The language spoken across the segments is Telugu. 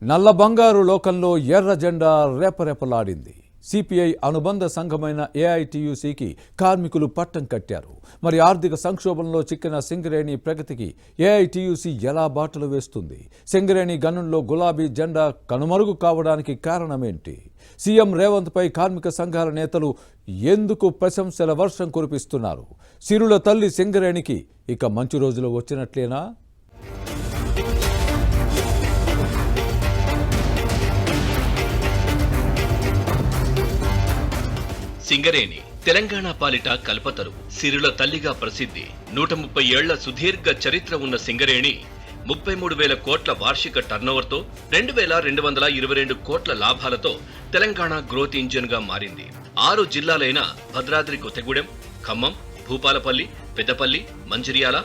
నల్ల బంగారు లోకంలో ఎర్ర జెండా రేపరేపలాడింది. సిపిఐ అనుబంధ సంఘమైన ఏఐటియుసికి కార్మికులు పట్టం కట్టారు. మరి ఆర్థిక సంక్షోభంలో చిక్కిన సింగరేణి ప్రగతికి ఏఐటియుసి ఎలా బాటలు వేస్తుంది? సింగరేణి గనుల్లో గులాబీ జెండా కనుమరుగు కావడానికి కారణమేంటి? సీఎం రేవంత్ పై కార్మిక సంఘాల నేతలు ఎందుకు ప్రశంసల వర్షం కురిపిస్తున్నారు? సిరుల తల్లి సింగరేణికి ఇక మంచి రోజులు వచ్చినట్లేనా? సింగరేణి తెలంగాణ పాలిట కల్పతరు, సిరుల తల్లిగా ప్రసిద్ధి. 130 ఏళ్ల సుదీర్ఘ చరిత్ర ఉన్న సింగరేణి 33,000 కోట్ల వార్షిక టర్నోవర్తో 2,222 కోట్ల లాభాలతో తెలంగాణ గ్రోత్ ఇంజిన్ గా మారింది. 6 జిల్లాలైన భద్రాద్రి కొత్తగూడెం, ఖమ్మం, భూపాలపల్లి, పెద్దపల్లి, మంచిర్యాల,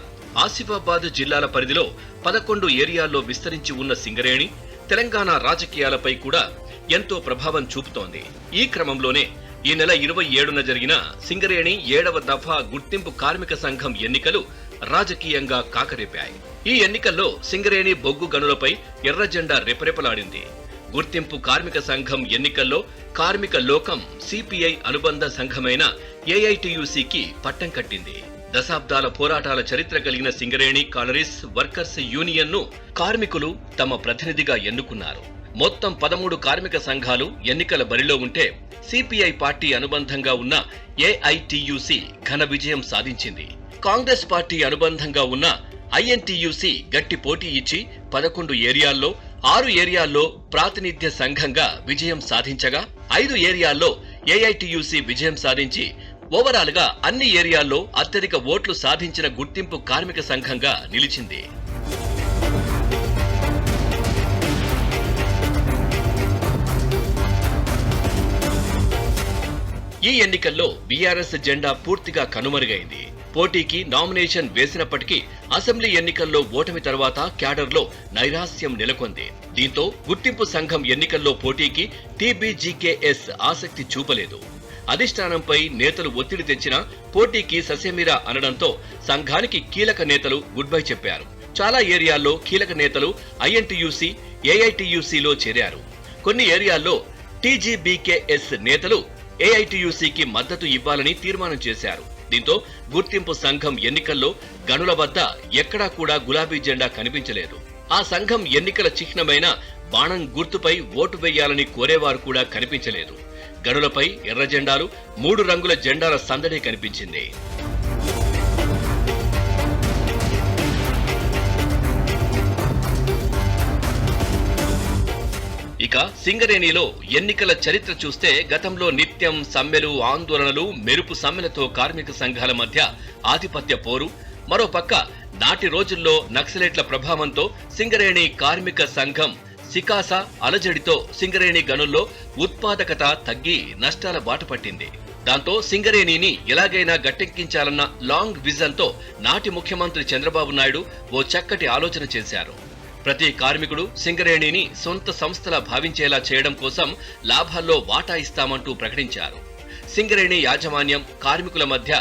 ఆసిఫాబాద్ జిల్లాల పరిధిలో 11 ఏరియాల్లో విస్తరించి ఉన్న సింగరేణి తెలంగాణ రాజకీయాలపై కూడా ఎంతో ప్రభావం చూపుతోంది. ఈ క్రమంలోనే ఈ నెల 27న జరిగిన సింగరేణి 7వ దఫా గుర్తింపు కార్మిక సంఘం ఎన్నికలు రాజకీయంగా కాకరేపాయి. ఈ ఎన్నికల్లో సింగరేణి బొగ్గు గనులపై ఎర్ర జెండా రెపరెపలాడింది. గుర్తింపు కార్మిక సంఘం ఎన్నికల్లో కార్మిక లోకం సిపిఐ అనుబంధ సంఘమైన ఏఐటియుసికి పట్టం కట్టింది. దశాబ్దాల పోరాటాల చరిత్ర కలిగిన సింగరేణి కాలరీస్ వర్కర్స్ యూనియన్ ను కార్మికులు తమ ప్రతినిధిగా ఎన్నుకున్నారు. మొత్తం 13 కార్మిక సంఘాలు ఎన్నికల బరిలో ఉంటే సిపిఐ పార్టీ అనుబంధంగా ఉన్న ఏఐటియుసి ఘన విజయం సాధించింది. కాంగ్రెస్ పార్టీ అనుబంధంగా ఉన్న ఐఎన్టియుసి గట్టి పోటీ ఇచ్చి 11 ఏరియాల్లో 6 ఏరియాల్లో ప్రాతినిధ్య సంఘంగా విజయం సాధించగా 5 ఏరియాల్లో ఏఐటియుసి విజయం సాధించి ఓవరాల్ గా అన్ని ఏరియాల్లో అత్యధిక ఓట్లు సాధించిన గుర్తింపు కార్మిక సంఘంగా నిలిచింది. ఈ ఎన్నికల్లో బీఆర్ఎస్ జెండా పూర్తిగా కనుమరుగైంది. పోటీకి నామినేషన్ వేసినప్పటికీ అసెంబ్లీ ఎన్నికల్లో ఓటమి తర్వాత క్యాడర్లో నైరాస్యం నెలకొంది. దీంతో గుర్తింపు సంఘం ఎన్నికల్లో పోటీకి టీబీజీకేఎస్ ఆసక్తి చూపలేదు. అధిష్టానంపై నేతలు ఒత్తిడి తెచ్చినా పోటీకి ససేమిరా అనడంతో సంఘానికి కీలక నేతలు గుడ్ బై చెప్పారు. చాలా ఏరియాల్లో కీలక నేతలు ఐఎన్టీయూసీ, ఏఐటీయూసీలో చేరారు. కొన్ని ఏరియాల్లో టీజీబీకేఎస్ నేతలు ఏఐటియుసికి మద్దతు ఇవ్వాలని తీర్మానం చేశారు. దీంతో గుర్తింపు సంఘం ఎన్నికల్లో గనుల వద్ద ఎక్కడా కూడా గులాబీ జెండా కనిపించలేదు. ఆ సంఘం ఎన్నికల చిహ్నమైన బాణం గుర్తుపై ఓటు వేయాలని కోరేవారు కూడా కనిపించలేదు. గనులపై ఎర్ర జెండాలు, 3 రంగుల జెండాల సందడే కనిపించింది. ఇక సింగరేణిలో ఎన్నికల చరిత్ర చూస్తే గతంలో నిత్యం సమ్మెలు, ఆందోళనలు, మెరుపు సమ్మెలతో కార్మిక సంఘాల మధ్య ఆధిపత్య పోరు. మరోపక్క నాటి రోజుల్లో నక్సలైట్ల ప్రభావంతో సింగరేణి కార్మిక సంఘం సికాస అలజడితో సింగరేణి గనుల్లో ఉత్పాదకత తగ్గి నష్టాల బాట పట్టింది. దాంతో సింగరేణిని ఎలాగైనా గట్టెక్కించాలన్న లాంగ్ విజన్ తో నాటి ముఖ్యమంత్రి చంద్రబాబు నాయుడు ఓ చక్కటి ఆలోచన చేశారు. ప్రతి కార్మికుడు సింగరేణిని సొంత సంస్థలా భావించేలా చేయడం కోసం లాభాల్లో వాటా ఇస్తామంటూ ప్రకటించారు. సింగరేణి యాజమాన్యం, కార్మికుల మధ్య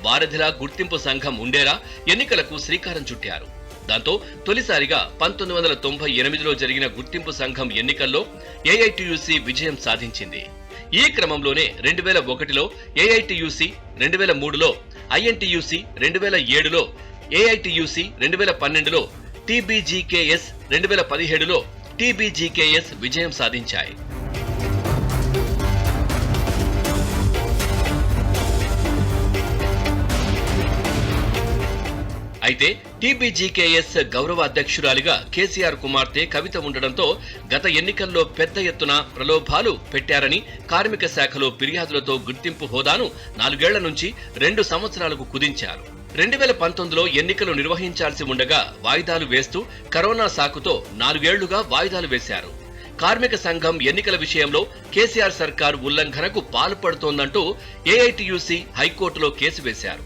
వారధిలా గుర్తింపు సంఘం ఉండేలా ఎన్నికలకు శ్రీకారం చుట్టారు. దాంతో తొలిసారిగా 1998లో జరిగిన గుర్తింపు సంఘం ఎన్నికల్లో ఏఐటియుసి విజయం సాధించింది. ఈ క్రమంలోనే 2001లో ఏఐటియుసి, 2003లో ఐఎన్టియుసి, 2007లో ఏఐటియుసి, 2012లో టీబీజీకేఎస్, 2017లో టీబీజీకేఎస్ విజయం సాధించాయి. అయితే టీబీజీకేఎస్ గౌరవ అధ్యక్షురాలిగా కేసీఆర్ కుమార్తె కవిత ఉండడంతో గత ఎన్నికల్లో పెద్ద ఎత్తున ప్రలోభాలు పెట్టారని కార్మిక శాఖలో ఫిర్యాదులతో గుర్తింపు హోదాను 4 ఏళ్ల నుంచి 2 సంవత్సరాలకు కుదించారు. 2019లో ఎన్నికలు నిర్వహించాల్సి ఉండగా వాయిదాలు వేస్తూ కరోనా సాకుతో 4 ఏళ్లుగా వాయిదాలు వేశారు. కార్మిక సంఘం ఎన్నికల విషయంలో కేసీఆర్ సర్కార్ ఉల్లంఘనకు పాల్పడుతోందంటూ ఏఐటియుసి హైకోర్టులో కేసు వేశారు.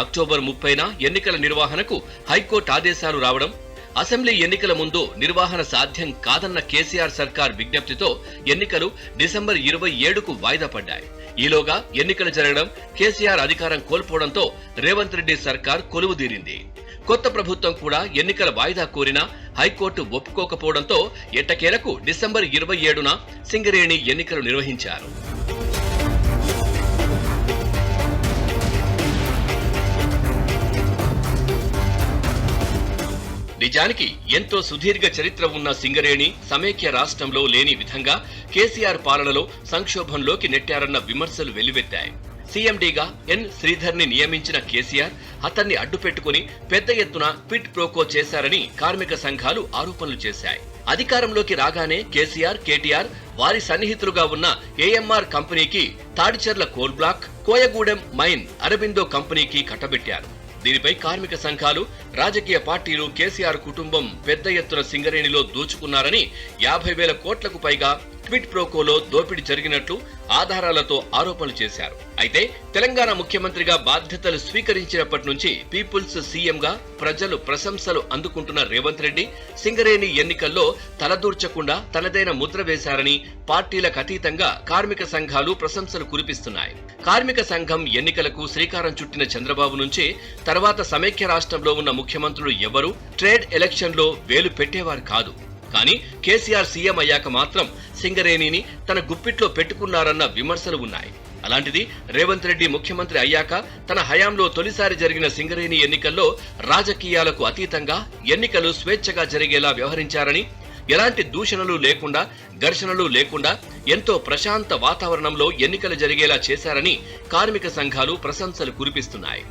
అక్టోబర్ 30న ఎన్నికల నిర్వహణకు హైకోర్టు ఆదేశాలు రావడం, అసెంబ్లీ ఎన్నికల ముందు నిర్వహణ సాధ్యం కాదన్న కేసీఆర్ సర్కార్ విజ్ఞప్తితో ఎన్నికలు డిసెంబర్ 27కు వాయిదా పడ్డాయి. ఈలోగా ఎన్నికలు జరగడం, కేసీఆర్ అధికారం కోల్పోవడంతో రేవంత్ రెడ్డి సర్కార్ కొలువుదీరింది. కొత్త ప్రభుత్వం కూడా ఎన్నికల వాయిదా కోరినా హైకోర్టు ఒప్పుకోకపోవడంతో ఎట్టకేలకు డిసెంబర్ 27న సింగరేణి ఎన్నికలు నిర్వహించారు. నిజానికి ఎంతో సుదీర్ఘ చరిత్ర ఉన్న సింగరేణి సమైక్య రాష్ట్రంలో లేని విధంగా కేసీఆర్ పాలనలో సంక్షోభంలోకి నెట్టారన్న విమర్శలు వెల్లువెత్తాయి. సీఎండీగా ఎన్ శ్రీధర్ని నియమించిన కేసీఆర్ అతన్ని అడ్డుపెట్టుకుని పెద్ద ఎత్తున క్విడ్ ప్రోకో చేశారని కార్మిక సంఘాలు ఆరోపణలు చేశాయి. అధికారంలోకి రాగానే కేసీఆర్, కేటీఆర్ వారి సన్నిహితులుగా ఉన్న ఏఎంఆర్ కంపెనీకి Tadicherla coal block, Koyagudem mine Aurobindo కంపెనీకి కట్టబెట్టారు. దీనిపై కార్మిక సంఘాలు, రాజకీయ పార్టీలు కేసీఆర్ కుటుంబం పెద్ద ఎత్తున సింగరేణిలో దోచుకున్నారని 50,000 కోట్లకు పైగా క్విడ్ ప్రోకోలో దోపిడీ జరిగినట్లు ఆధారాలతో ఆరోపణలు చేశారు. అయితే తెలంగాణ ముఖ్యమంత్రిగా బాధ్యతలు స్వీకరించినప్పటి నుంచి పీపుల్స్ సీఎంగా ప్రజలు ప్రశంసలు అందుకుంటున్న రేవంత్ రెడ్డి సింగరేణి ఎన్నికల్లో తలదూర్చకుండా తనదైన ముద్ర వేశారని పార్టీలకు అతీతంగా కార్మిక సంఘాలు ప్రశంసలు కురిపిస్తున్నాయి. కార్మిక సంఘం ఎన్నికలకు శ్రీకారం చుట్టిన చంద్రబాబు నుంచి తర్వాత సమైక్య రాష్ట్రంలో ఉన్న ముఖ్యమంత్రులు ఎవరూ ట్రేడ్ ఎలక్షన్లో వేలు పెట్టేవారు కాదు. కానీ కేసీఆర్ సీఎం అయ్యాక మాత్రం సింగరేణిని తన గుప్పిట్లో పెట్టుకున్నారన్న విమర్శలు ఉన్నాయి. అలాంటిది రేవంత్ రెడ్డి ముఖ్యమంత్రి అయ్యాక తన హయాంలో తొలిసారి జరిగిన సింగరేణి ఎన్నికల్లో రాజకీయాలకు అతీతంగా ఎన్నికలు స్వేచ్ఛగా జరిగేలా వ్యవహరించారని, ఎలాంటి దూషణలు లేకుండా, ఘర్షణలు లేకుండా ఎంతో ప్రశాంత వాతావరణంలో ఎన్నికలు జరిగేలా చేశారని కార్మిక సంఘాలు ప్రశంసలు కురిపిస్తున్నాయి.